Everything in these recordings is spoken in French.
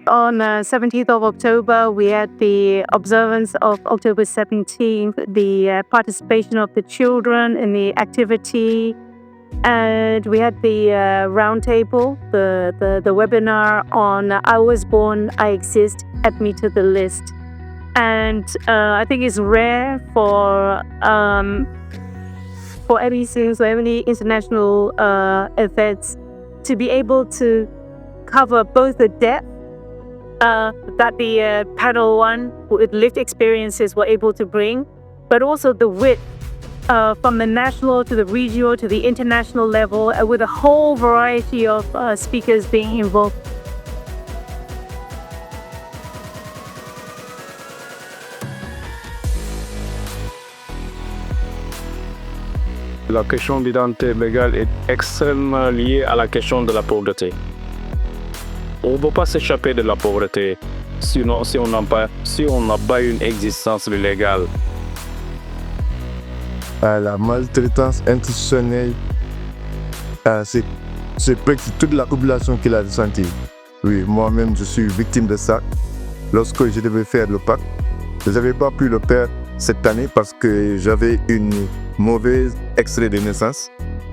On 17th of October, we had the observance of October 17th, the participation of the children in the activity, and we had the roundtable, the webinar on I Was Born, I Exist, Add Me to the List. And I think it's rare for MECs or any international events to be able to cover both the depth that the panel one with lived experiences were able to bring, but also the width from the national to the regional to the international level, with a whole variety of speakers being involved. La question d'identité légale est extrêmement liée à la question de la pauvreté. On ne peut pas s'échapper de la pauvreté si on n'a pas une existence légale. La maltraitance institutionnelle, c'est presque toute la population qui l'a ressenti. Oui, moi-même, je suis victime de ça. Lorsque je devais faire le pacte, je n'avais pas pu le faire cette année parce que j'avais une mauvaise extrait de naissance.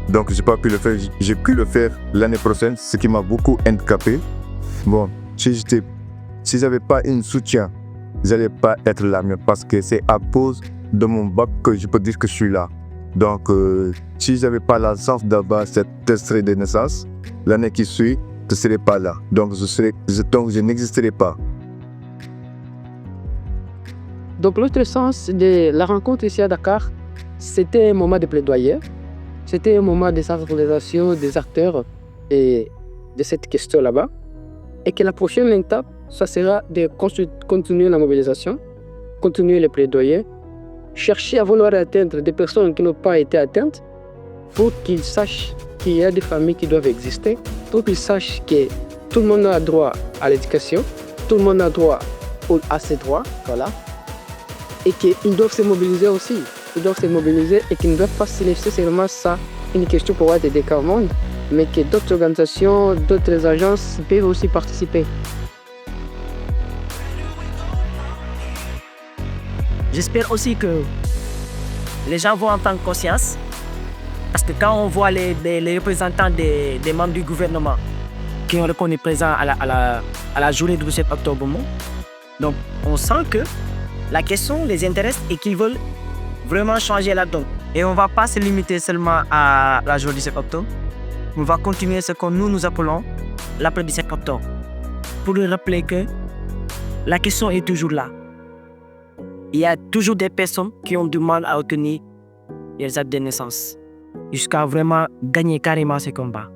Donc, je n'ai pas pu le faire. J'ai pu le faire l'année prochaine, ce qui m'a beaucoup handicapé. Bon, si je n'avais pas un soutien, je n'allais pas être là, mais parce que c'est à cause de mon bac que je peux dire que je suis là. Donc, si je n'avais pas la chance d'avoir cet extrait de naissance, l'année qui suit, je ne serais pas là. Donc, je n'existerais pas. Donc, l'autre sens de la rencontre ici à Dakar, c'était un moment de plaidoyer. C'était un moment de sensibilisation des acteurs et de cette question là-bas. Et que la prochaine étape, ça sera de continuer la mobilisation, continuer le plaidoyer, chercher à vouloir atteindre des personnes qui n'ont pas été atteintes pour qu'ils sachent qu'il y a des familles qui doivent exister, pour qu'ils sachent que tout le monde a droit à l'éducation, tout le monde a droit à ses droits, voilà, et qu'ils doivent se mobiliser aussi. Ils doivent se mobiliser et qu'ils ne doivent pas se laisser seulement ça une question pour être des cas monde, mais que d'autres organisations, d'autres agences peuvent aussi participer. J'espère aussi que les gens vont en prendre conscience, parce que quand on voit les représentants des membres du gouvernement qui ont répondu présents à la journée du 7 octobre, donc on sent que la question les intéresse et qu'ils veulent vraiment changer la donne. Et on ne va pas se limiter seulement à la journée du 7 octobre, on va continuer ce que nous appelons l'après 17 octobre, pour lui rappeler que la question est toujours là. Il y a toujours des personnes qui ont du mal à obtenir les actes de naissance, jusqu'à vraiment gagner carrément ce combat.